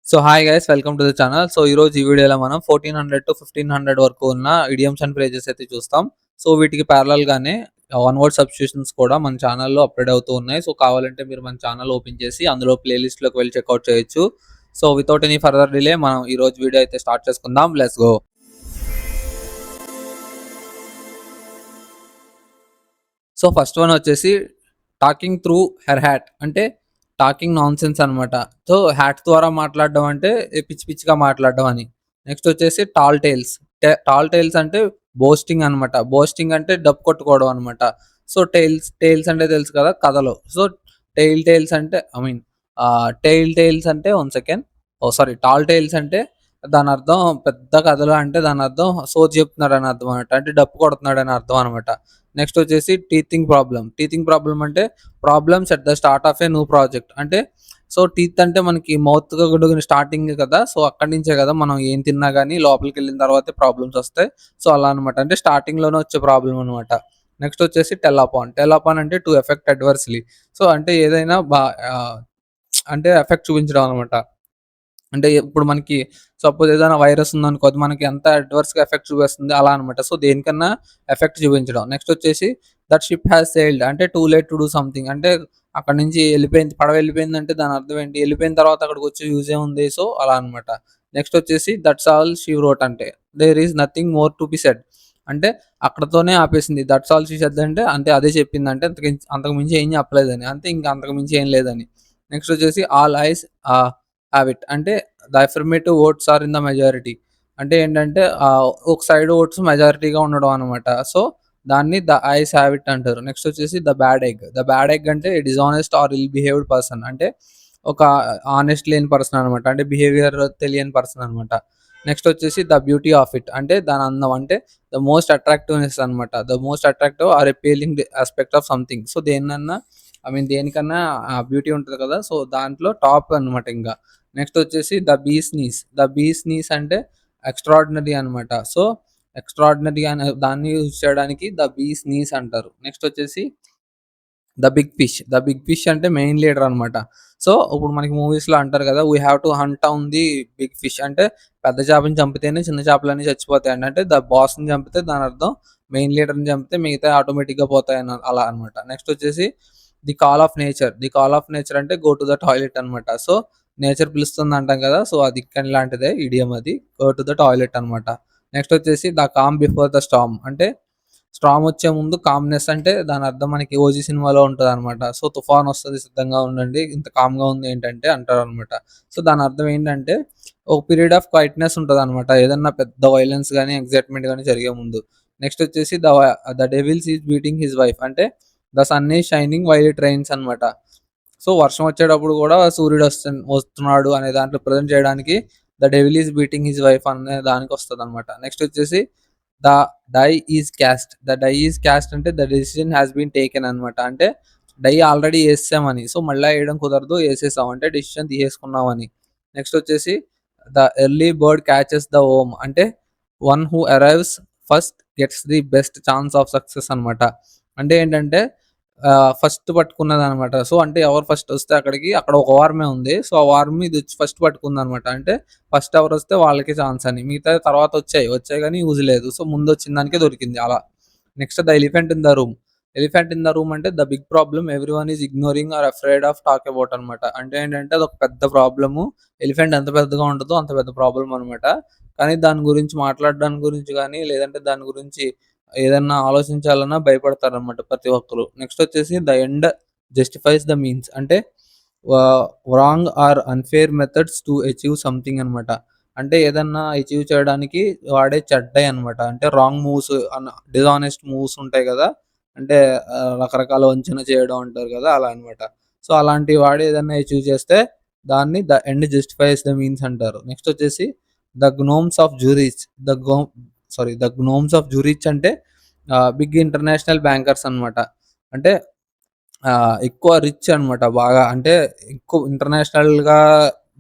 So hi guys, welcome to the channel. So ఈ రోజు ఈ వీడియోలో మనం 1400 టు 1500 వరకు ఉన్న ఇడియమ్స్ అండ్ ఫ్రేజెస్ అయితే చూస్తాం. సో వీటికి ప్యారలల్ గానే వన్ వర్డ్ సబ్స్టిట్యూషన్స్ కూడా మన ఛానల్లో అప్లోడ్ అవుతూ ఉన్నాయి. సో కావాలంటే మీరు మన ఛానల్ ఓపెన్ చేసి అందులో ప్లేలిస్ట్ లోకి వెళ్ళి చెక్అవుట్ చేయొచ్చు. So without any further delay మనం ఈ రోజు వీడియో అయితే స్టార్ట్ చేసుకుందాం. Let's go. So first one వచ్చేసి టాకింగ్ త్రూ హెర్ హ్యాట్, అంటే టాకింగ్ నాన్ సెన్స్ అనమాట. సో హ్యాట్ ద్వారా మాట్లాడడం అంటే పిచ్చి పిచ్చిగా మాట్లాడడం అని. నెక్స్ట్ వచ్చేసి టాల్ టైల్స్. టాల్ టైల్స్ అంటే బోస్టింగ్ అనమాట. బోస్టింగ్ అంటే డబ్బు కొట్టుకోవడం అనమాట. సో టైల్స్ టైల్స్ అంటే తెలుసు కదా, కథలు. సో టైల్స్ అంటే టైల్స్ అంటే one second, sorry, tall tiles అంటే దాని అర్థం పెద్ద కథలు, అంటే దాని అర్థం సోది చెప్తున్నాడు అని అర్థం అనమాట, అంటే డప్పు కొడుతున్నాడు అని అర్థం అనమాట. నెక్స్ట్ వచ్చేసి టీథింగ్ ప్రాబ్లం అంటే problems at the start of a new project. అంటే సో టీత్ అంటే మనకి మౌత్ స్టార్టింగ్ కదా, సో అక్కడి నుంచే కదా మనం ఏం తిన్నా కానీ లోపలికి వెళ్ళిన తర్వాతే ప్రాబ్లమ్స్ వస్తాయి. సో అలా అనమాట, అంటే స్టార్టింగ్ లోనే వచ్చే ప్రాబ్లం అనమాట. నెక్స్ట్ వచ్చేసి టెల్ అపాన్ అంటే టు ఎఫెక్ట్ అడ్వర్స్లీ. సో అంటే ఏదైనా అంటే ఎఫెక్ట్ చూపించడం అనమాట. అంటే ఇప్పుడు మనకి సపోజ్ ఏదైనా వైరస్ ఉందనుకో, అది మనకి ఎంత అడ్వర్స్‌గా ఎఫెక్ట్ చూపిస్తుంది అలా అనమాట. సో దేనికన్నా ఎఫెక్ట్ చూపించడం. నెక్స్ట్ వచ్చేసి దట్ షిప్ హాస్ సెయిల్డ్, అంటే too late to do something. అంటే అక్కడి నుంచి వెళ్ళిపోయింది, పడవ వెళ్ళిపోయిందంటే దాని అర్థం ఏంటి? వెళ్ళిపోయిన తర్వాత అక్కడికి వచ్చి యూజ్ ఏముంది? సో అలా అనమాట. నెక్స్ట్ వచ్చేసి దట్స్ ఆల్ షీ వ్రోట్, అంటే there is nothing more to be said. అంటే అక్కడితోనే ఆపేసింది. దట్స్ ఆల్ షీ సెడ్ అంటే అదే చెప్పింది, అంటే అంతకు మించి ఏం చెప్పలేదని, అంతే, ఇంకా అంతకు మించి ఏం లేదని. నెక్స్ట్ వచ్చేసి ఆల్ ఐస్ హావ్ ఇట్, అంటే the affirmative votes are in the majority. అంటే ఏంటంటే ఒక సైడ్ ఓట్స్ మెజారిటీగా ఉండడం అనమాట. సో దాన్ని ద ఐస్ హ్యావ్ ఇట్ అంటారు. నెక్స్ట్ వచ్చేసి ద బ్యాడ్ ఎగ్ అంటే dishonest or ill behaved person, అంటే ఒక ఆనెస్ట్ లేని పర్సన్ అనమాట, అంటే బిహేవియర్ తెలియని పర్సన్ అనమాట. నెక్స్ట్ వచ్చేసి ద బ్యూటీ ఆఫ్ ఇట్, అంటే దాని అందం, అంటే ద మోస్ట్ అట్రాక్టివ్నెస్ అనమాట. The most attractive or appealing aspect of something. So దేనికన్నా బ్యూటీ ఉంటుంది కదా, సో దాంట్లో టాప్ అనమాట. ఇంకా నెక్స్ట్ వచ్చేసి ద బీ స్నీస్ అంటే ఎక్స్ట్రాడినరీ అనమాట. సో ఎక్స్ట్రాడినరీ అనే దాన్ని యూజ్ చేయడానికి ద బీ స్నీస్ అంటారు. నెక్స్ట్ వచ్చేసి ద బిగ్ ఫిష్ అంటే మెయిన్ లీడర్ అనమాట. సో ఇప్పుడు మనకి మూవీస్లో అంటారు కదా, we have to hunt down the big fish, అంటే పెద్ద చేపని చంపితేనే చిన్న చేపలన్నీ చచ్చిపోతాయండి. అంటే ద బాస్ని చంపితే దాని అర్థం మెయిన్ లీడర్ని చంపితే మిగతా ఆటోమేటిక్గా పోతాయని అలా అనమాట. నెక్స్ట్ వచ్చేసి ది కాల్ ఆఫ్ నేచర్ అంటే గో టు ద టాయిలెట్ అనమాట. సో నేచర్ పిలుస్తుంది అంటాం కదా, సో అది ఇక్కడ లాంటిదే ఇడియం, అది గో టు ద టాయిలెట్ అనమాట. నెక్స్ట్ వచ్చేసి the calm before the storm, అంటే స్టామ్ వచ్చే ముందు కామ్నెస్, అంటే దాని అర్థం మనకి ఓజీ సినిమాలో ఉంటుంది అనమాట. సో తుఫాన్ వస్తుంది సిద్ధంగా ఉండండి, ఇంత కామ్గా ఉంది ఏంటంటే అంటారు అనమాట. సో దాని అర్థం ఏంటంటే ఒక పీరియడ్ ఆఫ్ క్వైట్నెస్ ఉంటుంది అనమాట, ఏదన్నా పెద్ద వైలెన్స్ కానీ ఎగ్జైట్మెంట్ కానీ జరిగే ముందు. నెక్స్ట్ వచ్చేసి the devils is beating his wife, అంటే the sun is shining while it rains అనమాట. సో వర్షం వచ్చేటప్పుడు కూడా సూర్యుడు వస్తున్నాడు అనే దాంట్లో ప్రజెంట్ చేయడానికి the devil is beating his wife అనే దానికి వస్తుంది అనమాట. నెక్స్ట్ వచ్చేసి the the die is cast అంటే the decision has been taken అనమాట. అంటే డై ఆల్రెడీ వేసామని, సో మళ్ళీ వేయడం కుదరదు, వేసేసాం అంటే డెసిషన్ తీసేసుకున్నామని. నెక్స్ట్ వచ్చేసి the early bird catches the worm, అంటే one who arrives first gets the best chance of success అనమాట. అంటే ఏంటంటే ఫస్ట్ పట్టుకున్నదనమాట. సో అంటే ఎవరు ఫస్ట్ వస్తే అక్కడ ఒక వార్మే ఉంది. సో ఆ వార్మ్ ఇది వచ్చి ఫస్ట్ పట్టుకుందనమాట. అంటే ఫస్ట్ ఎవరు వస్తే వాళ్ళకి ఛాన్స్ అని. మిగతా తర్వాత వచ్చాయి కానీ యూజ్ లేదు. సో ముందు వచ్చిన దానికే దొరికింది అలా. Next the elephant in the room అంటే the big problem everyone is ignoring or afraid of talk about అనమాట. అంటే ఏంటంటే అదొక పెద్ద ప్రాబ్లము. ఎలిఫెంట్ ఎంత పెద్దగా ఉంటుందో అంత పెద్ద ప్రాబ్లం అనమాట. కానీ దాని గురించి మాట్లాడడానికి గురించి కానీ, లేదంటే దాని గురించి ఏదన్నా ఆలోచించాలన్నా భయపడతారనమాట ప్రతి ఒక్కరు. నెక్స్ట్ వచ్చేసి the end justifies the means, అంటే wrong or unfair methods to achieve something అనమాట. అంటే ఏదన్నా అచీవ్ చేయడానికి వాడే చెడ్డయి అనమాట. అంటే రాంగ్ మూవ్స్, డిజానెస్ట్ మూవ్స్ ఉంటాయి కదా, అంటే రకరకాల వంచన చేయడం అంటారు కదా, అలా అనమాట. సో అలాంటివి వాడి ఏదన్నా అచీవ్ చేస్తే దాన్ని the end justifies the means అంటారు. నెక్స్ట్ వచ్చేసి the gnomes of Zurich the go the gnomes of Zurich అంటే బిగ్ ఇంటర్నేషనల్ బ్యాంకర్స్ అనమాట. అంటే ఎక్కువ రిచ్ అనమాట, బాగా, అంటే ఎక్కువ ఇంటర్నేషనల్‌గా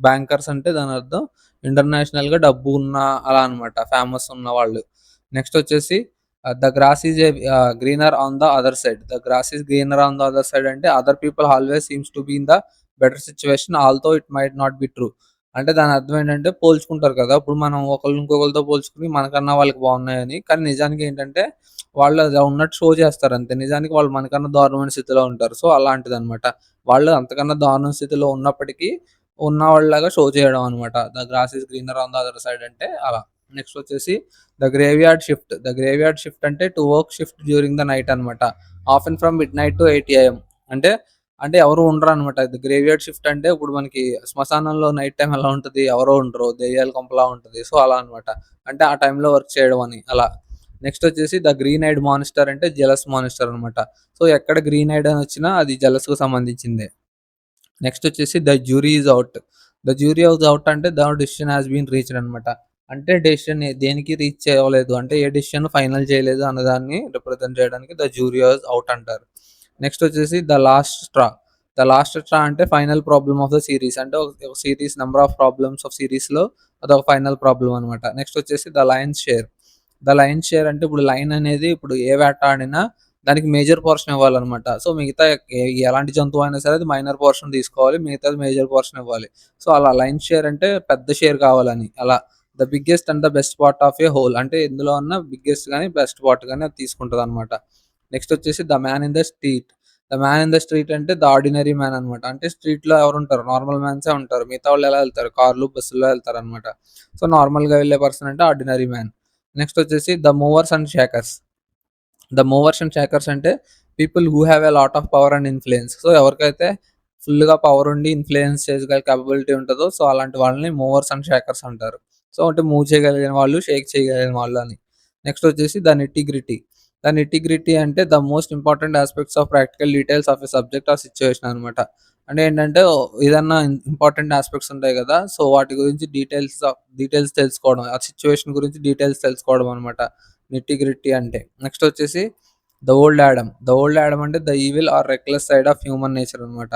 బ్యాంకర్స్ అంటే దాని అర్థం ఇంటర్నేషనల్‌గా డబ్బు ఉన్న అలా అనమాట, ఫేమస్ ఉన్నవాళ్ళు. నెక్స్ట్ వచ్చేసి the grass is greener on the other side. The grass is greener on the other side అంటే other people always seems to be in the better situation although it might not be true. అంటే దాని అర్థం ఏంటంటే పోల్చుకుంటారు కదా! ఇప్పుడు మనం ఒకళ్ళు ఇంకొకళ్ళతో పోల్చుకొని మనకన్నా వాళ్ళకి బాగున్నాయని. కానీ నిజానికి ఏంటంటే వాళ్ళు అది ఉన్నట్టు షో చేస్తారు అంతే. నిజానికి వాళ్ళు మనకన్నా దారుణమైన స్థితిలో ఉంటారు. సో, అలాంటిదనమాట. వాళ్ళు అంతకన్నా దారుణ స్థితిలో ఉన్నప్పటికీ ఉన్నవాళ్ళలాగా షో చేయడం అనమాట. The grass is greener on the other side అంటే అలా. నెక్స్ట్ వచ్చేసి the graveyard shift. The graveyard shift అంటే to work shift during the night అనమాట. Often from midnight to 8 AM. అంటే అంటే ఎవరు ఉండరనమాట. ఇది గ్రేవ్‌యార్డ్ షిఫ్ట్ అంటే ఇప్పుడు మనకి శ్మశానంలో నైట్ టైమ్ ఎలా ఉంటది? ఎవరో ఉండరు. దెయ్యాల కొంపలా ఉంటది. సో, అలా అనమాట. అంటే ఆ టైంలో వర్క్ చేయడం అని అలా. నెక్స్ట్ వచ్చేసి ద గ్రీన్ ఐడ్ మాన్స్టర్ అంటే జెలస్ మాన్స్టర్ అనమాట. సో, ఎక్కడ గ్రీన్ ఐడ్ అని వచ్చినా అది జెలస్‌కి సంబంధించిందే. నెక్స్ట్ వచ్చేసి the jury is out. The jury is out అంటే the decision has been reached అనమాట. అంటే డెసిషన్ దేనికి రీచ్ అవ్వలేదు. అంటే ఏ డెసిషన్ ఫైనల్ చేయలేదు అన్నదాన్ని రిప్రజెంట్ చేయడానికి ద జ్యూరీ ఈజ్ ఔట్ అంటారు. నెక్స్ట్ వచ్చేసి the last straw. The last straw అంటే final problem of the series. అంటే ఒక series number of problems of సీరీస్‌లో అదొక ఫైనల్ ప్రాబ్లమ్ అనమాట. నెక్స్ట్ వచ్చేసి the lion's share. The lion's share అంటే ఇప్పుడు లయన్ అనేది ఇప్పుడు ఏ వేట ఆడినా దానికి మేజర్ పోర్షన్ ఇవ్వాలనమాట. సో, మిగతా ఎలాంటి జంతువు అయినా సరే అది మైనర్ పోర్షన్ తీసుకోవాలి. మిగతాది మేజర్ పోర్షన్ ఇవ్వాలి. సో, అలా లయన్స్ షేర్ అంటే పెద్ద షేర్ కావాలని అలా. The biggest and the best part of a whole అంటే ఎందులో ఉన్న బిగ్గెస్ట్ గాని, బెస్ట్ పార్ట్ గాని అది తీసుకుంటదనమాట. నెక్స్ట్ వచ్చేసి the man in the street. The man in the street అంటే ద ఆర్డినరీ మ్యాన్ అనమాట. అంటే స్ట్రీట్‌లో ఎవరుంటారు? నార్మల్ మ్యాన్సే ఉంటారు. మిగతా వాళ్ళు ఎలా ఎళ్తారు? కార్లు, బస్సుల్లో ఎళ్తారనమాట. సో, నార్మల్‌గా వెళ్ళే పర్సన్ అంటే ఆర్డినరీ మ్యాన్. నెక్స్ట్ వచ్చేసి the movers and shakers. The movers and shakers అంటే people who have a lot of power and influence. So, ఎవరికైతే ఫుల్‌గా పవర్ ఉండి ఇన్‌ఫ్లూయెన్స్ చేయగల కేపబిలిటీ ఉంటదో సో, అలాంటి వాళ్ళని మూవర్స్ అండ్ షేకర్స్ అంటారు. సో, అంటే మూవ్ చేయగలిగిన వాళ్ళు, షేక్ చేయగలిగిన వాళ్ళు అని. నెక్స్ట్ వచ్చేసి the nitty గ్రిట్టి. The nitty gritty అంటే the most important aspects of practical details of a subject or situation అనమాట. అంటే ఏంటంటే ఏదన్నా ఇంపార్టెంట్ యాస్పెక్ట్స్ ఉంటాయి గదా! సో, వాటి గురించి డీటెయిల్స్ తెలుసుకోవడం. ఆ సిట్యుయేషన్ గురించి డీటెయిల్స్ తెలుసుకోవడం అనమాట. నిట్టి గ్రిట్టి అంటే. నెక్స్ట్ వచ్చేసి the old Adam. The old Adam అంటే the evil or reckless side of human nature అనమాట.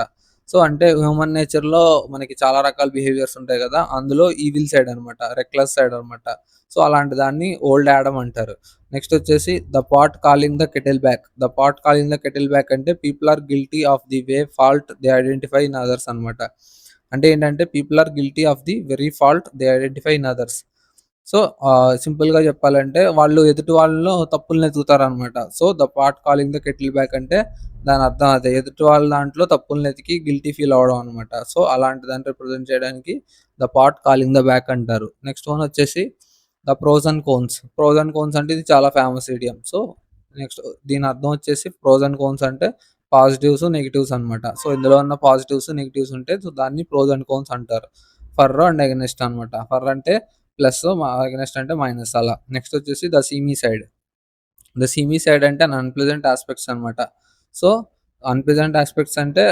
సో, అంటే హ్యూమన్ నేచర్‌లో మనకి చాలా రకాల బిహేవియర్స్ ఉంటాయి గదా! అందులో ఈవిల్ సైడ్ అనమాట. రెక్లెస్ సైడ్ అనమాట. సో, అలాంటి దాన్ని ఓల్డ్ యాడమ్ అంటారు. నెక్స్ట్ వచ్చేసి the pot calling the kettle black. The pot calling the kettle black అంటే people are guilty of the very fault they identify in others అనమాట. అంటే ఏంటంటే people are guilty of the very fault they identify in others. So, సింపుల్‌గా చెప్పాలంటే వాళ్ళు ఎదుటి వాళ్ళలో తప్పుల్ని ఎతుకుతారనమాట. So, the pot calling the kettle black అంటే దాని అర్థం అదే. ఎదుటి వాళ్ళ దాంట్లో తప్పుల్ని ఎతికి గిల్టీ ఫీల్ అవ్వడం అనమాట. సో, అలాంటి దాన్ని రిప్రజెంట్ చేయడానికి the pot calling the back అంటారు. నెక్స్ట్ వన్ వచ్చేసి the pros and cons. Pros and cons అంటే ఇది చాలా ఫేమస్ ఇడియం. సో, నెక్స్ట్ దీని అర్థం వచ్చేసి ప్రోస్ అండ్ కోన్స్ అంటే పాజిటివ్స్, నెగెటివ్స్ అనమాట. సో, ఇందులో ఉన్న పాజిటివ్స్, నెగెటివ్స్ ఉంటే సో, దాన్ని ప్రోస్ అండ్ కోన్స్ అంటారు. ఫర్ అండ్ అగైన్స్ట్ అనమాట. ఫర్ అంటే ప్లస్ అగైన్స్ట్ అంటే మైనస్ అలా. నెక్స్ట్ వచ్చేసి the see me side. The see me side అంటే అన్‌ప్లెజెంట్ యాస్పెక్ట్స్ అనమాట. సో, అన్‌ప్లెజెంట్ యాస్పెక్ట్స్ అంటే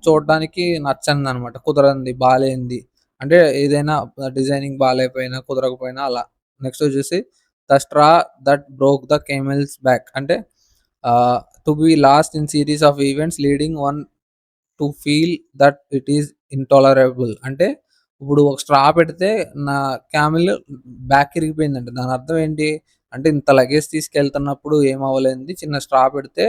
చూడడానికి నచ్చనిదనమాట. కుదరనిది, బాలేనిది. అంటే ఏదైనా డిజైనింగ్ బాలేకపోయినా, కుదరకపోయినా అలా. నెక్స్ట్ వచ్చేసి the straw that broke the camel's back అంటే to be last in series of events leading one to feel that it is intolerable. అంటే ఇప్పుడు ఒక స్ట్రా పెడితే నా క్యామెల్ బ్యాక్ ఇరిగిపోయిందంట. దాని అర్థం ఏంటి? అంటే ఇంత లగేజ్ తీసుకెళ్తున్నప్పుడు ఏమవ్వలేనిది చిన్న స్ట్రా పెడితే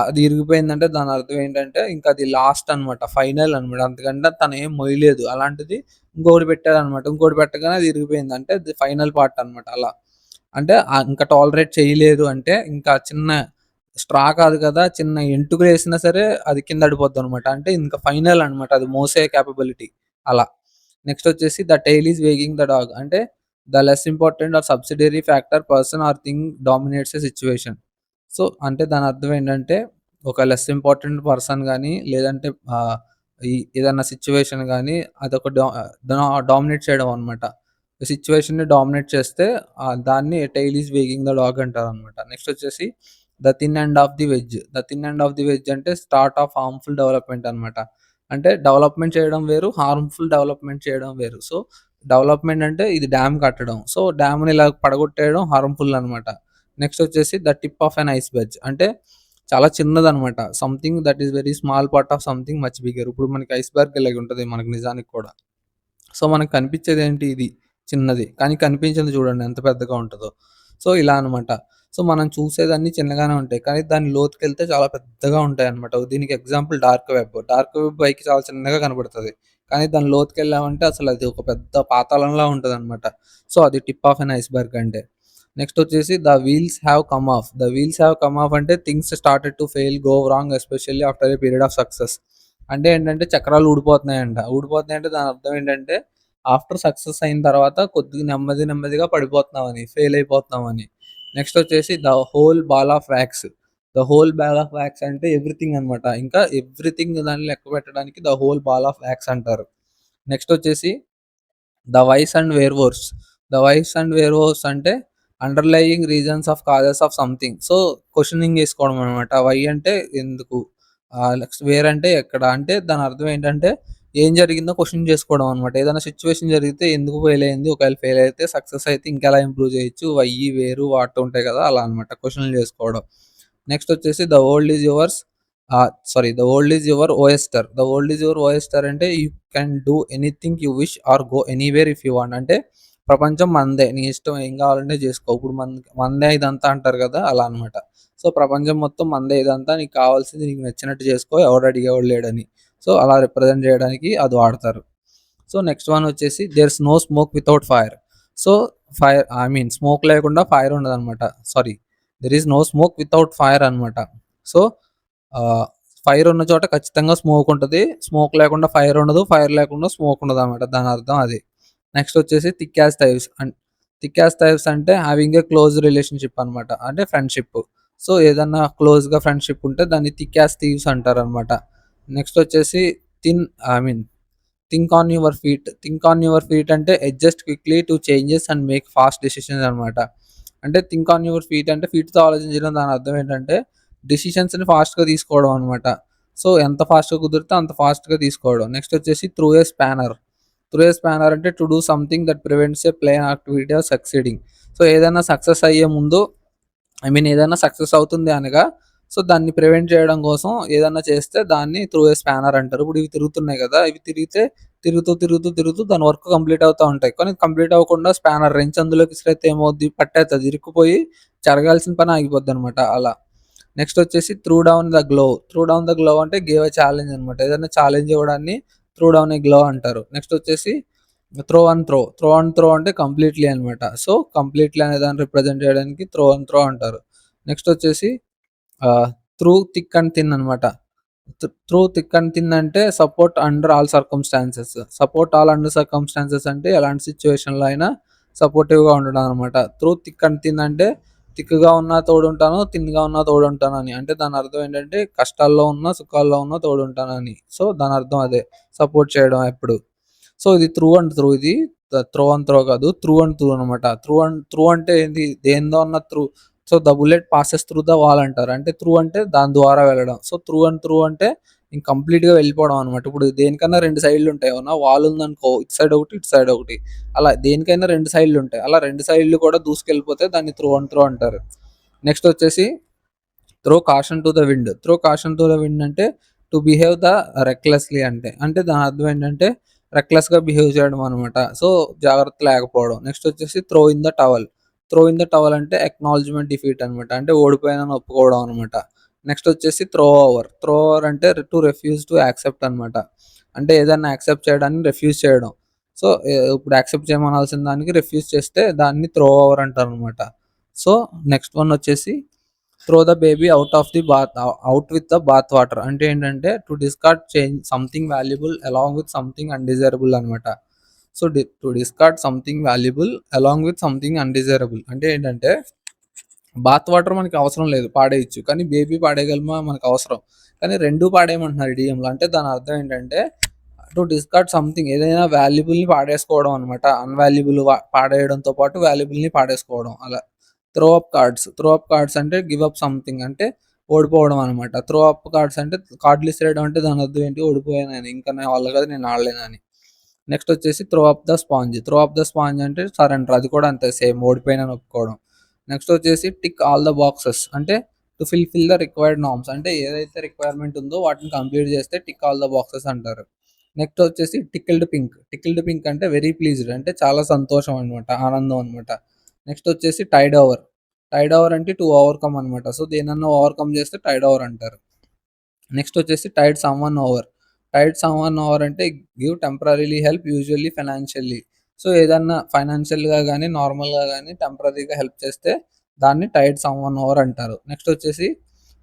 అది ఇరిగిపోయిందంటే దాని అర్థం ఏంటంటే ఇంకా అది లాస్ట్ అనమాట. ఫైనల్ అనమాట. అంతకంటే తనేం మొయలేదు. అలాంటిది ఇంకొకటి పెట్టాడనమాట. ఇంకోటి పెట్టగానే అది ఇరిగిపోయింది. అంటే అది ఫైనల్ పార్ట్ అనమాట అలా. అంటే ఇంకా టాలరేట్ చేయలేదు అంటే ఇంకా చిన్న స్ట్రా కాదు కదా! చిన్న ఎంటుకలేసినా సరే అది కింద పడిపోద్దనమాట. అంటే ఇంక ఫైనల్ అనమాట. అది మోసే కేపబిలిటీ అలా. నెక్స్ట్ వచ్చేసి the tail is wagging the dog. అంటే the less important or subsidiary factor person or thing dominates a situation. So, అంటే దాని అర్థం ఏంటంటే ఒక లెస్ ఇంపార్టెంట్ పర్సన్ గాని లేదంటే ఆహ్, ఈ ఏదన్నా సిట్యుయేషన్ గాని అదొక డామినేట్ చేయడం అనమాట. సిట్యుయేషన్‌ని డామినేట్ చేస్తే దాన్ని tail is wagging the dog అంటారనమాట. నెక్స్ట్ వచ్చేసి the thin end of the wedge. The thin end of the wedge అంటే స్టార్ట్ ఆఫ్ హార్మ్‌ఫుల్ డెవలప్‌మెంట్ అనమాట. అంటే డెవలప్‌మెంట్ చేయడం వేరు, హార్మ్‌ఫుల్ డెవలప్‌మెంట్ చేయడం వేరు. సో, డెవలప్‌మెంట్ అంటే ఇది డ్యామ్ కట్టడం. సో, డ్యామ్‌ని ఇలా పడగొట్టేయడం హార్మ్‌ఫుల్ అనమాట. నెక్స్ట్ వచ్చేసి the tip of an iceberg అంటే చాలా చిన్నదనమాట. Something that is very small part of something much bigger. ఇప్పుడు మనకి ఐస్‌బెర్గ్ ఇలాగ ఉంటది మనకు నిజానికి కూడా. సో, మనకు కనిపించేదేంటి ఇది చిన్నది. కానీ కనిపించింది చూడండి ఎంత పెద్దగా ఉంటదో. సో, ఇలా అనమాట. సో, మనం చూసేదన్నీ చిన్నగానే ఉంటాయి. కానీ దాని లోతుకెళ్తే చాలా పెద్దగా ఉంటాయన్నమాట. దీనికి example dark web. Dark web పైకి చాలా చిన్నగా కనపడతది. కానీ దాని లోతుకెళ్ళామంటే అసలు అది ఒక పెద్ద పాతాళంలా ఉంటదనమాట. సో, అది టిప్ ఆఫ్ ఎన్ ఐస్‌బర్గ్ అంటే. నెక్స్ట్ వచ్చేసి the wheels have come off. The wheels have come off అంటే things started to fail, go wrong especially after a period of success. అంటే ఏంటంటే చక్రాలు ఊడిపోతున్నాయంట. ఊడిపోతున్నాయంటే దాని అర్థం ఏంటంటే ఆఫ్టర్ సక్సెస్ అయిన తర్వాత కొద్దిగా నెమ్మదిగా పడిపోతున్నామని, ఫెయిల్ అయిపోతున్నామని. నెక్స్ట్ వచ్చేసి the whole ball of wax. The whole ball of wax అంటే ఎవ్రీథింగ్ అనమాట. ఇంకా ఎవ్రీథింగ్ దాన్ని లెక్క పెట్టడానికి the whole ball of wax అంటారు. నెక్స్ట్ వచ్చేసి the whys and wherefores. The whys and wherefores అంటే underlying reasons of causes of something. So, questioning చేసుకోవడం అనమాట. వై అంటే ఎందుకు? నెక్స్ట్ వేర్ అంటే ఎక్కడ? అంటే దాని అర్థం ఏంటంటే ఏం జరిగిందో క్వెషన్ చేసుకోవడం అనమాట. ఏదైనా సిట్యుయేషన్ జరిగితే ఎందుకు ఫెయిల్ అయింది? ఒకవేళ ఫెయిల్ అయితే సక్సెస్ అయితే ఇంకెలా ఇంప్రూవ్ చేయొచ్చు? వై, వేరు, వాట్ ఉంటాయి కదా! అలా అనమాట. క్వెషన్‌లు చేసుకోవడం. నెక్స్ట్ వచ్చేసి the world is yours. The world is your oyster. The world is your oyster అంటే you can do anything you wish or go anywhere if you want. అంటే ప్రపంచం మనదే. నీ ఇష్టం ఏం కావాలంటే చేసుకో. ఇప్పుడు మనదే ఇదంతా అంటారు కదా! అలా అనమాట. సో, ప్రపంచం మొత్తం మనదే ఇదంతా. నీకు కావాల్సింది నీకు నచ్చినట్టు చేసుకో. ఎవడు అడిగేవాడు లేడని. సో, అలా రిప్రజెంట్ చేయడానికి అది వాడతారు. సో, నెక్స్ట్ వన్ వచ్చేసి there is no smoke without fire. So, smoke లేకుండా ఫైర్ ఉండదనమాట. Sorry, there is no smoke without fire అనమాట. సో, ఆహ్, ఫైర్ ఉన్న చోట ఖచ్చితంగా స్మోక్ ఉంటది. స్మోక్ లేకుండా ఫైర్ ఉండదు. ఫైర్ లేకుండా స్మోక్ ఉండదనమాట. దాని అర్థం అది. నెక్స్ట్ వచ్చేసి థిక్ యాజ్ థైవ్స్. థిక్ యాజ్ థైవ్స్ అంటే హావింగ్ ఏ క్లోజ్ రిలేషన్‌షిప్ అనమాట. అంటే ఫ్రెండ్‌షిప్. సో, ఏదన్నా క్లోజ్‌గా ఫ్రెండ్‌షిప్ ఉంటే దాన్ని థిక్ యాజ్ థీవ్స్ అంటారనమాట. నెక్స్ట్ వచ్చేసి thin I mean think on your feet. Think on your feet అంటే adjust quickly to changes and make fast decisions అనమాట. అంటే థింక్ ఆన్ యువర్ ఫీట్ అంటే ఫీట్‌తో ఆలోచించడం దాని అర్థం ఏంటంటే డెసిషన్స్‌ని ఫాస్ట్‌గా తీసుకోవడం అనమాట. సో, ఎంత ఫాస్ట్‌గా కుదిరితే అంత ఫాస్ట్‌గా తీసుకోవడం. నెక్స్ట్ వచ్చేసి throw a spanner. Throw a spanner అంటే to do something that prevents a plan activity of succeeding. So, ఏదైనా సక్సెస్ అయ్యే ముందు ఏదైనా సక్సెస్ అవుతుంది అనగా సో, దాన్ని ప్రివెంట్ చేయడం కోసం ఏదన్నా చేస్తే దాన్ని త్రూ ఏ స్పానర్ అంటారు. ఇప్పుడు ఇవి తిరుగుతున్నాయి కదా! ఇవి తిరుగుతూ దాని వర్క్ కంప్లీట్ అవుతా ఉంటాయి. కానీ కంప్లీట్ అవ్వకుండా స్పానర్ రెంచ్ అందులోకి ఇసిరేత్తే ఏమవుద్ది? పట్టేత్తది. ఇరుక్కుపోయి జరగాల్సిన పని ఆగిపోద్దనమాట అలా. నెక్స్ట్ వచ్చేసి through down the glow. Through down the glow అంటే గివ్ ఎ ఛాలెంజ్ అనమాట. ఏదైనా ఛాలెంజ్ ఇవ్వడాన్ని త్రూ డౌన్ ఎ గ్లో అంటారు. నెక్స్ట్ వచ్చేసి throw and throw. Throw and throw అంటే కంప్లీట్‌లీ అనమాట. సో, కంప్లీట్‌లీ అనే దాన్ని రిప్రజెంట్ చేయడానికి త్రో అండ్ త్రో అంటారు. నెక్స్ట్ వచ్చేసి ఆహ్, త్రూ థిక్ అండ్ థిన్ అనమాట. త్రూ థిక్ అండ్ థిన్ అంటే support under all circumstances. Support all under circumstances అంటే ఎలాంటి సిట్యుయేషన్‌లో అయినా సపోర్టివ్‌గా ఉండడం అనమాట. త్రూ థిక్ అండ్ థిన్ అంటే థిక్‌గా ఉన్నా తోడుంటాను, థిన్‌గా ఉన్నా తోడుంటానని. అంటే దాని అర్థం ఏంటంటే కష్టాల్లో ఉన్నా, సుఖాల్లో ఉన్నా తోడుంటానని. సో, దాని అర్థం అదే. సపోర్ట్ చేయడం ఎప్పుడు. సో, ఇది త్రూ అండ్ త్రూ ఇది. త్రో అండ్ త్రో కాదు. త్రూ అండ్ త్రూ అనమాట. త్రూ అంటే ఏంది? దేనిదో అన్న through. So, the bullet passes through the wall అంటారు. అంటే త్రూ అంటే దాని ద్వారా వెళ్ళడం. సో, త్రూ అండ్ త్రూ అంటే ఇంక కంప్లీట్‌గా వెళ్ళిపోవడం అనమాట. ఇప్పుడు దేనికన్నా 2 సైడ్‌లుంటాయి. అవునా? వాల్ ఉందనుకో ఇటు సైడ్ ఒకటి, ఇటు సైడ్ ఒకటి. అలా దేనికైనా 2 సైడ్‌లుంటాయి. అలా 2 సైడ్‌లు కూడా దూసుకెళ్ళిపోతే దాన్ని త్రూ అండ్ త్రూ అంటారు. నెక్స్ట్ వచ్చేసి throw caution to the wind. Throw caution to the wind అంటే టు బిహేవ్ ద రెక్లెస్‌లీ అంటే. అంటే దాని అర్థం ఏంటంటే రెక్లెస్‌గా బిహేవ్ చేయడం అనమాట. సో, జాగ్రత్త లేకపోవడం. నెక్స్ట్ వచ్చేసి throw in the towel. Throw in the towel అంటే అక్నాలెడ్జ్‌మెంట్ డిఫీట్ అనమాట. అంటే ఓడిపోయానని ఒప్పుకోవడం అనమాట. నెక్స్ట్ వచ్చేసి త్రో ఓవర్. త్రో ఓవర్ అంటే టు రిఫ్యూజ్ టు యాక్సెప్ట్ అనమాట. అంటే ఏదన్నా యాక్సెప్ట్ చేయడాన్ని రిఫ్యూజ్ చేయడం. సో, ఇప్పుడు యాక్సెప్ట్ చేయమనాల్సిన దానికి రిఫ్యూజ్ చేస్తే దాన్ని త్రో ఓవర్ అంటారనమాట. సో, నెక్స్ట్ వన్ వచ్చేసి throw the baby out of the bath out with the bath water. అంటే ఏంటంటే to discard something valuable along with something undesirable అనమాట. So, to discard something valuable along with something undesirable అంటే ఏంటంటే bath water మనకి అవసరం లేదు, పాడేయొచ్చు. కానీ baby పాడేయగలమా? మనకు అవసరం. కానీ 2 పాడేయమంటున్నారు ఈడీఎంలో. అంటే దాని అర్థం ఏంటంటే టు డిస్కార్డ్ సంథింగ్ ఏదైనా వాల్యుబుల్‌ని పాడేసుకోవడం అనమాట. అన్‌వాల్యుబుల్ పాడేయడంతో పాటు వాల్యుబుల్‌ని పాడేసుకోవడం అలా. Throw up cards. Throw up cards అంటే గివ్ అప్ సంథింగ్ అంటే ఓడిపోవడం అనమాట. త్రో అప్ కార్డ్స్ అంటే కార్డ్‌లు ఇసిరేయడం అంటే దాని అర్థం ఏంటి? ఓడిపోయానని. ఇంకా నా వల్ల కాదు నేను ఆడలేనని. నెక్స్ట్ వచ్చేసి throw up the sponge. Throw up the sponge అంటే సరెండర్. అది కూడా అంతే సేమ్ ఓడిపోయానని ఒప్పుకోవడం. నెక్స్ట్ వచ్చేసి టిక్ ఆల్ ద బాక్సెస్ అంటే to fill the required norms. అంటే ఏదైతే రిక్వైర్మెంట్ ఉందో వాటిని కంప్లీట్ చేస్తే టిక్ ఆల్ ద బాక్సెస్ అంటారు. నెక్స్ట్ వచ్చేసి టికిల్డ్ పింక్. టికిల్డ్ పింక్ అంటే వెరీ ప్లీజ్డ్ అంటే చాలా సంతోషం అనమాట. ఆనందం అనమాట. నెక్స్ట్ వచ్చేసి టైడ్ ఓవర్. టైడ్ ఓవర్ అంటే టు ఓవర్‌కమ్ అనమాట. సో, దేన్నన్నా ఓవర్‌కమ్ చేస్తే టైడ్ ఓవర్ అంటారు. నెక్స్ట్ వచ్చేసి tide someone over. Tide someone over అంటే give temporarily help usually financially. So, ఏదన్నా ఫైనాన్షియల్‌గా గాని, నార్మల్‌గా గాని టెంపరరీగా హెల్ప్ చేస్తే దాన్ని టైడ్ సమ్‌వన్ ఓవర్ అంటారు. నెక్స్ట్ వచ్చేసి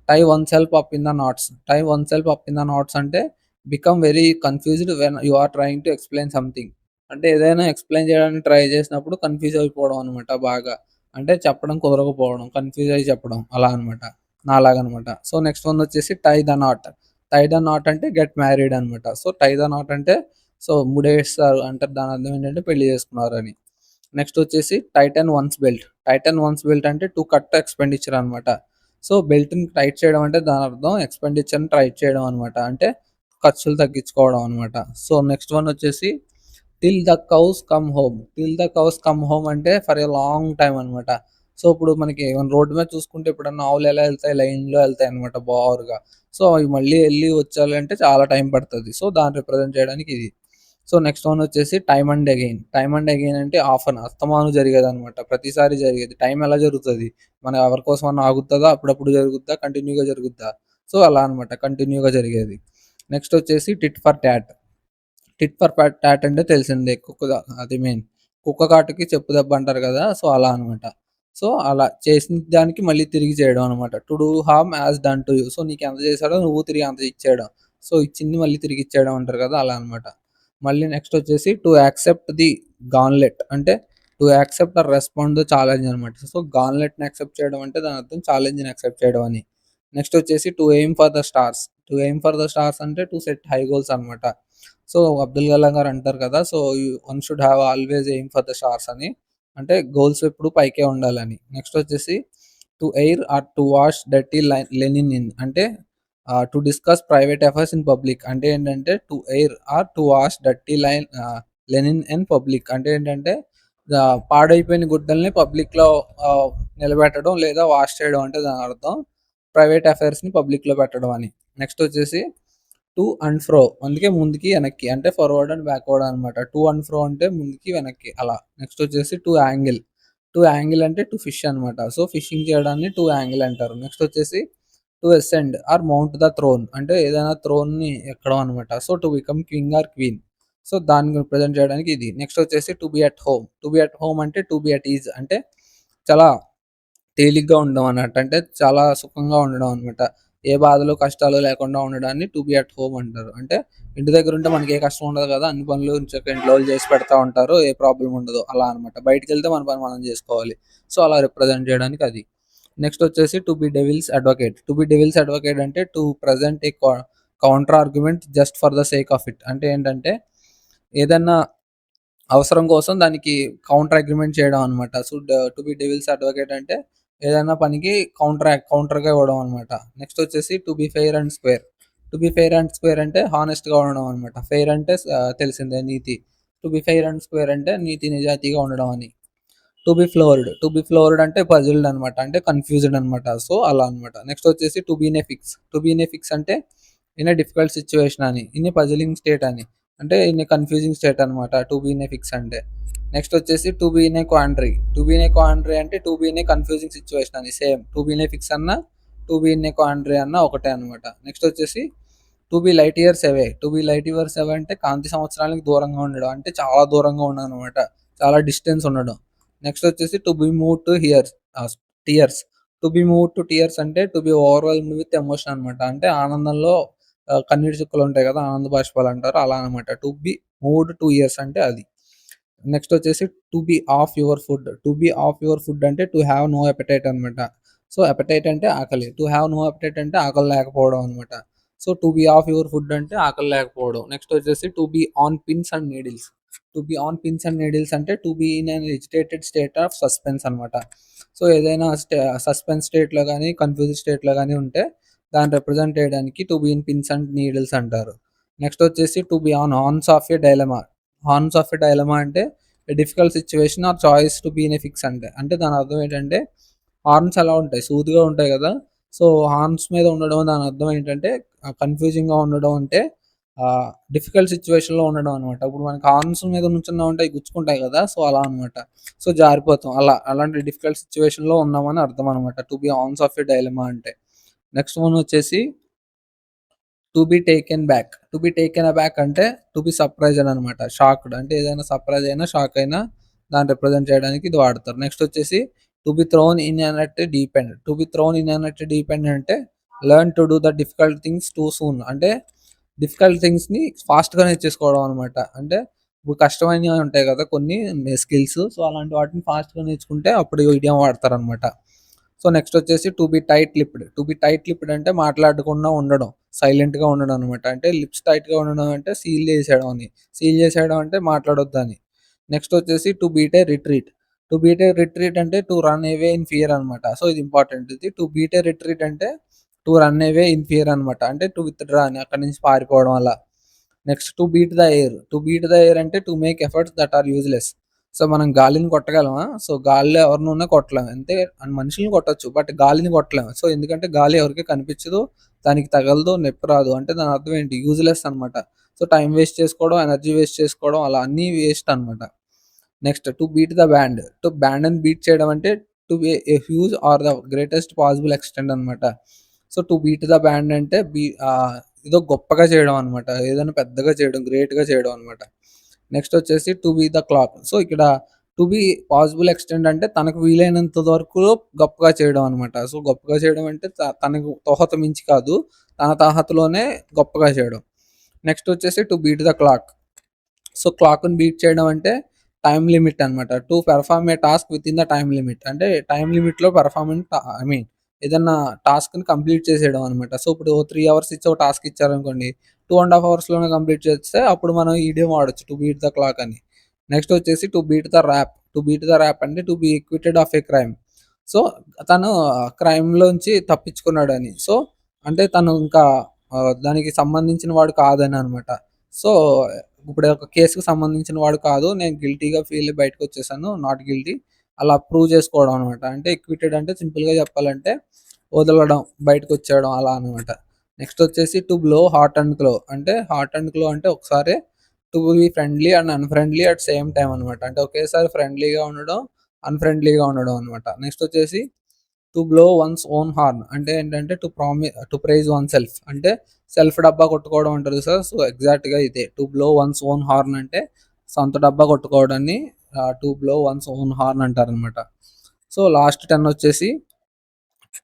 tie oneself up in the knots. Tie oneself up in the knots అంటే become very confused when you are trying to explain something. అంటే ఏదైనా ఎక్స్‌ప్లెయిన్ చేయడానికి ట్రై చేసినప్పుడు confuse అయిపోవడం అనమాట బాగా. అంటే చెప్పడం కుదరకపోవడం, కన్‌ఫ్యూజ్ అయ్యి చెప్పడం అలా అనమాట. నాలాగనమాట. సో, నెక్స్ట్ వన్ వచ్చేసి tie the knot. Tie the knot అంటే గెట్ మ్యారీడ్ అనమాట. సో, టై ద నాట్ అంటే సో, ముడేస్తారు అంటే దాని అర్థం ఏంటంటే పెళ్లి చేసుకున్నారని. నెక్స్ట్ వచ్చేసి tighten one's belt. Tighten one's belt అంటే టు కట్ ఎక్స్‌పెండిచర్ అనమాట. సో, బెల్ట్‌ని టైట్ చేయడం అంటే దాని అర్థం ఎక్స్‌పెండిచర్‌ని టైట్ చేయడం అనమాట. అంటే ఖర్చులు తగ్గించుకోవడం అనమాట. సో, నెక్స్ట్ వన్ వచ్చేసి till the cows come home. Till the cows come home అంటే ఫర్ ఎ లాంగ్ టైమ్ అనమాట. సో, ఇప్పుడు మనకి రోడ్డు మీద చూసుకుంటే ఎప్పుడన్నా ఆవులు ఎలా ఎళ్తాయి లైన్‌లో ఎళ్తాయన్నమాట బారుగా. సో, అవి మళ్ళీ ఎళ్లి వచ్చాలంటే చాలా టైం పడతది. సో, దాన్ని రిప్రజెంట్ చేయడానికి ఇది. సో, నెక్స్ట్ వన్ వచ్చేసి time and again. Time and again అంటే ఆఫెన్ అస్తమానం జరిగేదనమాట. ప్రతిసారి జరిగేది. టైం ఎలా జరుగుతది? మనం ఎవరి కోసమన్నా ఆగుతదా? అప్పుడప్పుడు జరుగుద్దా? కంటిన్యూ‌గా జరుగుద్దా? సో, అలా అనమాట. కంటిన్యూ‌గా జరిగేది. నెక్స్ట్ వచ్చేసి tit for tat. Tit for tat అంటే తెలిసిందే. అది మెయిన్. కుక్క కాటుకి చెప్పు దెబ్బ అంటారు కదా! సో, అలా అనమాట. సో, అలా చేసిన దానికి మళ్ళీ తిరిగి చేయడం అనమాట. To do harm as done to you. So, నీకెంత చేశాడో నువ్వు తిరిగి అంత ఇచ్చేయడం. సో, ఇచ్చింది మళ్ళీ తిరిగి ఇచ్చేయడం అంటారు కదా! అలా అనమాట. మళ్ళీ నెక్స్ట్ వచ్చేసి టు యాక్సెప్ట్ ది గాన్లెట్ అంటే to accept or respond the challenge అనమాట. సో, గాన్లెట్‌ని యాక్సెప్ట్ చేయడం అంటే దాని అర్థం ఛాలెంజ్‌ని యాక్సెప్ట్ చేయడం అని. నెక్స్ట్ వచ్చేసి to aim for the stars. To aim for the stars అంటే టు సెట్ హై గోల్స్ అనమాట. సో, అబ్దుల్ కలాం గారు అంటారు కదా! So, one should have always aim for the stars అని. అంటే గోల్స్ ఎప్పుడు పైకే ఉండాలని. నెక్స్ట్ వచ్చేసి to air or to wash dirty linen in అంటే to discuss private affairs in public. అంటే ఏంటంటే to air or to wash dirty linen in public. అంటే ఏంటంటే పాడైపోయిన గుడ్డల్ని పబ్లిక్‌లో నిలబెట్టడం లేదా వాష్ చేయడం అంటే దాని అర్థం. ప్రైవేట్ అఫైర్స్‌ని పబ్లిక్‌లో పెట్టడం అని. నెక్స్ట్ వచ్చేసి టు అండ్ ఫ్రో. అందుకే ముందుకి, వెనక్కి అంటే ఫార్వర్డ్ అండ్ బ్యాక్వర్డ్ అనమాట. టు అండ్ ఫ్రో అంటే ముందుకి, వెనక్కి అలా. నెక్స్ట్ వచ్చేసి టు యాంగిల్. టు యాంగిల్ అంటే టు ఫిష్ అనమాట. సో, ఫిషింగ్ చేయడాన్ని టు యాంగిల్ అంటారు. నెక్స్ట్ వచ్చేసి to ascend or mount the throne అంటే ఏదైనా థ్రోన్‌ని ఎక్కడం అనమాట. So, to become king or queen. So, దాన్ని రిప్రజెంట్ చేయడానికి ఇది. నెక్స్ట్ వచ్చేసి to be at home. To be at home అంటే టు బి అట్ ఈజ్ అంటే చాలా తేలిగ్గా ఉండడం అన్నట్టు. అంటే చాలా సుఖంగా ఉండడం అనమాట. ఏ బాధలు, కష్టాలు లేకుండా ఉండడాన్ని టు బి అట్ హోమ్ అంటారు. అంటే ఇంటి దగ్గరుంటే మనకి ఏ కష్టం ఉండదు కదా! అన్ని పనులు చక్కగా ఇంట్లో వాళ్ళు చేసి పెడతా ఉంటారు. ఏ ప్రాబ్లమ్ ఉండదు. అలా అనమాట. బయటికెళ్తే మన పని మనం జేసుకోవాలి. సో, అలా రిప్రజెంట్ చేయడానికి అది. నెక్స్ట్ వచ్చేసి to be devil's advocate. To be devil's advocate అంటే to present a counter argument just for the sake of it. అంటే ఏంటంటే ఏదన్నా అవసరం కోసం దానికి కౌంటర్ అగ్రీమెంట్ చేయడం అనమాట. So, to be devil's advocate అంటే ఏదైనా పనికి కౌంటర్‌గా ఇవ్వడం అనమాట. నెక్స్ట్ వచ్చేసి to B fair and square. To be fair and square అంటే హానెస్ట్‌గా ఉండడం అనమాట. ఫెయిర్ అంటే తెలిసిందే నీతి. To be fair and square అంటే నీతి నిజాయితీగా ఉండడం అని. To be floored. To be floored అంటే పజిల్డ్ అనమాట. అంటే కన్‌ఫ్యూజ్డ్ అనమాట. సో, అలా అనమాట. నెక్స్ట్ వచ్చేసి to be in a fix. To be in a fix అంటే ఇన్ ఏ డిఫికల్ట్ సిట్యుయేషన్ అని. ఇన్ ఏ పజిలింగ్ స్టేట్ అని. అంటే ఇన్ ఏ కన్‌ఫ్యూజింగ్ స్టేట్ అనమాట. To be in a fix అంటే. నెక్స్ట్ వచ్చేసి to be in a quandary. To be in a quandary అంటే to be in a confusing situation అని. Same to be in a fix అన్నా, to be in a quandary అన్నా ఒకటే అనమాట. Next వచ్చేసి to be light years away. To be light years అవే అంటే కాంతి సంవత్సరాలకు దూరంగా ఉండడం. అంటే చాలా దూరంగా ఉండడం అనమాట. చాలా డిస్టెన్స్ ఉండడం. నెక్స్ట్ వచ్చేసి to be moved to tears. To be moved to tears అంటే to be overwhelmed with emotion అనమాట. అంటే ఆనందంలో కన్నీటి చుక్కలు ఉంటాయి కదా! ఆనంద బాష్పాలు అంటారు. అలా అనమాట. To be moved two years అంటే అది. నెక్స్ట్ వచ్చేసి to be off your food. To be off your food అంటే టు హావ్ నో అపెటైట్ అనమాట. సో, అపెటైట్ అంటే ఆకలి. టు హావ్ నో అపెటైట్ అంటే ఆకలి లేకపోవడం అనమాట. So, to be off your food అంటే ఆకలి లేకపోవడం. నెక్స్ట్ వచ్చేసి to be on pins and needles. To be on pins and needles అంటే to be in an agitated state of suspense అనమాట. సో, ఏదైనా సస్పెన్స్ స్టేట్‌లో గాని, కన్‌ఫ్యూజ్డ్ స్టేట్‌లో గాని ఉంటే దాన్ని రిప్రజెంట్ చేయడానికి to be in pins and needles అంటారు. నెక్స్ట్ వచ్చేసి to be on horns of a dilemma. Horns of a dilemma అంటే ఎ difficult situation or choice to be in a fix అంటే. అంటే దాని అర్థం ఏంటంటే హార్న్స్ ఎలా ఉంటాయి? సూదిగా ఉంటాయి గదా! సో, హార్న్స్ మీద ఉండడం దాని అర్థం ఏంటంటే కన్‌ఫ్యూజింగ్‌గా ఉండడం అంటే డిఫికల్ట్ సిట్యుయేషన్‌లో ఉండడం అనమాట. ఇప్పుడు మనకి హార్న్స్ మీద నుంచున్నామంటే అయి గుచ్చుకుంటాయి గదా! సో, అలా అనమాట. సో, జారిపోతాం. అలాంటి డిఫికల్ట్ సిట్యుయేషన్‌లో ఉన్నామని అర్థం అనమాట. To B horns of a dilemma అంటే. నెక్స్ట్ వన్ వచ్చేసి to be taken back. To be taken అబ్యాక్ అంటే టు బి సర్ప్రైజ్డ్ అనమాట. షాక్డ్ అంటే ఏదైనా సర్ప్రైజ్ అయినా, షాక్ అయినా దాన్ని రిప్రజెంట్ చేయడానికి ఇది వాడతారు. నెక్స్ట్ వచ్చేసి to be thrown in an at deep end. To be thrown in an at deep end అంటే learn to do the difficult things too soon. అంటే డిఫికల్ట్ థింగ్స్‌ని ఫాస్ట్‌గా నేర్చేసుకోవడం అనమాట. అంటే ఇప్పుడు కష్టమైనవి ఉంటాయి కదా కొన్ని స్కిల్స్. సో, అలాంటి వాటిని ఫాస్ట్‌గా నేర్చుకుంటే అప్పుడు ఈ ఇడియం వాడతారనమాట. సో, నెక్స్ట్ వచ్చేసి to B tight lipped. To be tight lipped అంటే మాట్లాడకుండా ఉండడం. సైలెంట్‌గా ఉండడం అనమాట. అంటే లిప్స్ టైట్‌గా ఉండడం అంటే సీల్ చేసేయడం అని. సీల్ చేసేయడం అంటే మాట్లాడొద్దని. నెక్స్ట్ వచ్చేసి to beat a retreat. To beat a retreat అంటే to run away in fear అనమాట. సో, ఇది ఇంపార్టెంట్ ఇది. టు బీట్ ఏ రిట్రీట్ అంటే to run away in fear అనమాట. అంటే టు విత్‌డ్రా అని అక్కడి నుంచి పారిపోవడం అలా. Next to beat the air. To beat the air అంటే to make efforts that are useless. So, మనం గాలిని కొట్టగలమా? సో, గాలిలో ఎవరినన్నా కొట్టలేం. అంతే మనుషుల్ని కొట్టొచ్చు. బట్ గాలిని కొట్టలేం. సో, ఎందుకంటే గాలి ఎవరికీ కనిపించదు. దానికి తగలదు, నొప్పి రాదు. అంటే దాని అర్థం ఏంటి? యూజ్‌లెస్ అనమాట. సో, టైం వేస్ట్ చేసుకోవడం, ఎనర్జీ వేస్ట్ చేసుకోవడం అలా అన్నీ వేస్ట్ అనమాట. Next to beat the band. బ్యాండ్‌ని బీట్ చేయడం అంటే to be a huge or the greatest possible extent అనమాట. So, to beat the band అంటే ఏదో గొప్పగా చేయడం అనమాట. ఏదైనా పెద్దగా చేయడం, గ్రేట్‌గా చేయడం అనమాట. నెక్స్ట్ వచ్చేసి to beat the clock. So, ఇక్కడ టు బీ పాసిబుల్ ఎక్స్‌టెంట్ అంటే తనకు వీలైనంత వరకు గొప్పగా చేయడం అనమాట. సో, గొప్పగా చేయడం అంటే తనకు తోహత మించి కాదు. తన తాహతులోనే గొప్పగా చేయడం. నెక్స్ట్ వచ్చేసి to beat the clock. So, క్లాక్‌ని బీట్ చేయడం అంటే టైమ్ లిమిట్ అనమాట. To perform a task within the time limit. అంటే టైమ్ లిమిట్‌లో ఐ మీన్ ఏదన్నా టాస్క్‌ని కంప్లీట్ చేసేయడం అనమాట. సో, ఇప్పుడు 3 అవర్స్ ఇచ్చి ఒక టాస్క్ ఇచ్చారనుకోండి. 2 ½ అవర్స్‌లోనే కంప్లీట్ చేస్తే అప్పుడు మనం ఈ ఇడియం వాడొచ్చు టు బీట్ ద క్లాక్ అని. నెక్స్ట్ వచ్చేసి to beat the rap. To beat the rap అంటే to be acquitted of a crime. So, తను క్రైమ్‌లోంచి తప్పించుకున్నాడని. సో, అంటే తను ఇంకా దానికి సంబంధించిన వాడు కాదని అనమాట. సో, ఇప్పుడు ఒక కేస్‌కి సంబంధించిన వాడు కాదు. నేను గిల్టీ‌గా ఫీల్ అయ్యి బయటకొచ్చేసాను. నాట్ గిల్టీ అలా ప్రూవ్ చేసుకోవడం అనమాట. అంటే ఎక్విటెడ్ అంటే సింపుల్‌గా చెప్పాలంటే వదలడం, బయటకొచ్చేయడం అలా అనమాట. నెక్స్ట్ వచ్చేసి టు బ్లో హాట్ అండ్ క్లో. అంటే హాట్ అండ్ క్లో అంటే ఒకసారే to be friendly and unfriendly at same time అనమాట. అంటే ఒకేసారి ఫ్రెండ్లీగా ఉండడం, అన్‌ఫ్రెండ్లీగా ఉండడం అనమాట. నెక్స్ట్ వచ్చేసి to blow one's own horn. అంటే ఏంటంటే టు ప్రైజ్ వన్ సెల్ఫ్. అంటే సెల్ఫ్ డబ్బా కొట్టుకోవడం అంటారు చూసారా? సో, ఎగ్జాక్ట్‌గా ఇదే. To blow one's own horn అంటే సొంత డబ్బా కొట్టుకోవడాన్ని to blow one's own horn అంటారనమాట. సో, లాస్ట్ 10 వచ్చేసి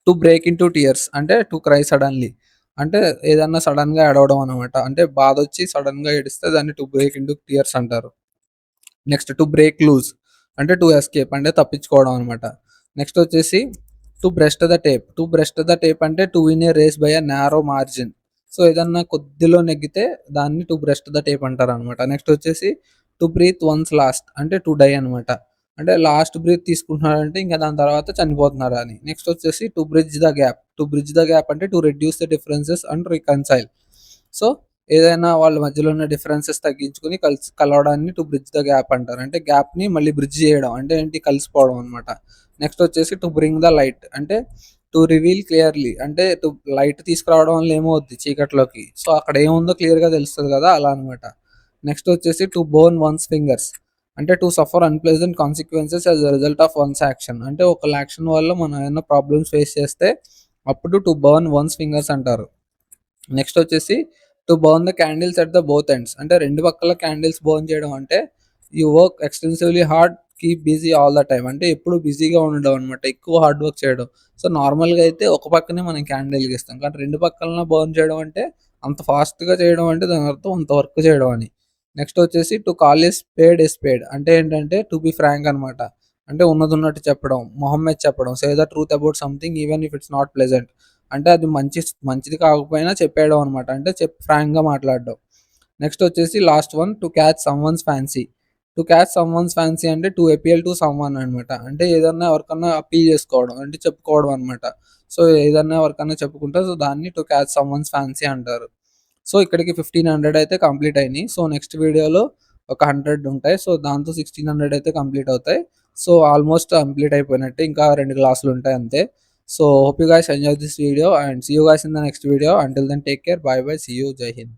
టు బ్రేక్ ఇంటూ టియర్స్. అంటే టు క్రై సడెన్‌లీ. అంటే ఏదన్నా సడెన్‌గా ఏడవడం అనమాట. అంటే బాధొచ్చి సడెన్‌గా ఏడిస్తే దాన్ని టు బ్రేక్ ఇంటూ టియర్స్ అంటారు. నెక్స్ట్ టు బ్రేక్ లూజ్ అంటే టు ఎస్కేప్ అంటే తప్పించుకోవడం అనమాట. నెక్స్ట్ వచ్చేసి to breast the tape. To breast the tape అంటే to win a race by a narrow margin. So, ఏదన్నా కొద్దిలో నెగ్గితే దాన్ని టు బ్రెస్ట్ ద టేప్ అంటారనమాట. నెక్స్ట్ వచ్చేసి టు బ్రీత్ వన్స్ లాస్ట్ అంటే టు డై అనమాట. అంటే లాస్ట్ బ్రీత్ తీసుకుంటున్నారంటే ఇంకా దాని తర్వాత చనిపోతున్నారు అని. నెక్స్ట్ వచ్చేసి to bridge the gap. To bridge the gap అంటే to reduce the differences and reconcile. So, ఏదైనా వాళ్ళ మధ్యలో ఉన్న డిఫరెన్సెస్ తగ్గించుకొని కలవడాన్ని టు బ్రిడ్జ్ ద గ్యాప్ అంటారు. అంటే గ్యాప్‌ని మళ్ళీ బ్రిడ్జ్ చేయడం. అంటే ఏంటి కలిసిపోవడం అనమాట. నెక్స్ట్ వచ్చేసి టు బ్రింగ్ ద లైట్ అంటే టు రివీల్ క్లియర్‌లీ అంటే లైట్ తీసుకురావడం వల్ల ఏమవుద్ది చీకట్లోకి. సో, అక్కడ ఏముందో క్లియర్‌గా తెలుస్తది కదా! అలా అనమాట. నెక్స్ట్ వచ్చేసి టు బర్న్ వన్స్ ఫింగర్స్. అంటే to suffer unpleasant consequences as a result of one's action. అంటే ఒకళ్ళ యాక్షన్ వల్ల మనం ఏమైనా ప్రాబ్లమ్స్ ఫేస్ చేస్తే అప్పుడు టు బర్న్ వన్స్ ఫింగర్స్ అంటారు. నెక్స్ట్ వచ్చేసి to burn the candles at the both ends. అంటే 2 పక్కల క్యాండిల్స్ బర్న్ చేయడం అంటే you work extensively hard, keep busy all the time. అంటే ఎప్పుడు బిజీగా ఉండడం అనమాట. ఎక్కువ హార్డ్ వర్క్ చేయడం. సో, నార్మల్‌గా అయితే ఒక పక్కనే మనం క్యాండిల్ ఎలిగిస్తాం. కానీ 2 పక్కలన బర్న్ చేయడం అంటే అంత ఫాస్ట్‌గా చేయడం అంటే దాని అర్థం అంత వర్క్ చేయడం అని. నెక్స్ట్ వచ్చేసి టు కాల్ ఏ స్పేడ్ అంటే ఏంటంటే టు బి ఫ్రాంక్ అనమాట. అంటే ఉన్నదున్నట్టు చెప్పడం, మొహం మీద చెప్పడం. Say the truth about something even if it's not pleasant. అంటే అది మంచిది కాకపోయినా చెప్పేయడం అనమాట. అంటే ఫ్రాంక్‌గా మాట్లాడడం. నెక్స్ట్ వచ్చేసి last one to catch someone's fancy. To catch someone's fancy అంటే టు అపీల్ టు సమ్‌వన్ అనమాట. అంటే ఏదన్నా ఎవరికన్నా అప్పీల్ చేసుకోవడం. అంటే చెప్పుకోవడం అనమాట. సో, ఏదన్నా ఎవరికన్నా చెప్పుకుంటే సో, దాన్ని టు క్యాచ్ సమ్‌వన్స్ ఫ్యాన్సీ అంటారు. సో, ఇక్కడికి 1500 అయితే కంప్లీట్ అయినాయి. సో, నెక్స్ట్ వీడియోలో ఒక 100 ఉంటాయి. సో, దాంతో 1600 అయితే కంప్లీట్ అవుతాయి. సో, ఆల్మోస్ట్ కంప్లీట్ అయిపోయినట్టే. ఇంకా 2 క్లాసులు ఉంటాయి అంతే. So hope you guys enjoy this video and see you guys in the next video. Until then, take care. Bye bye. See you. Jai Hind.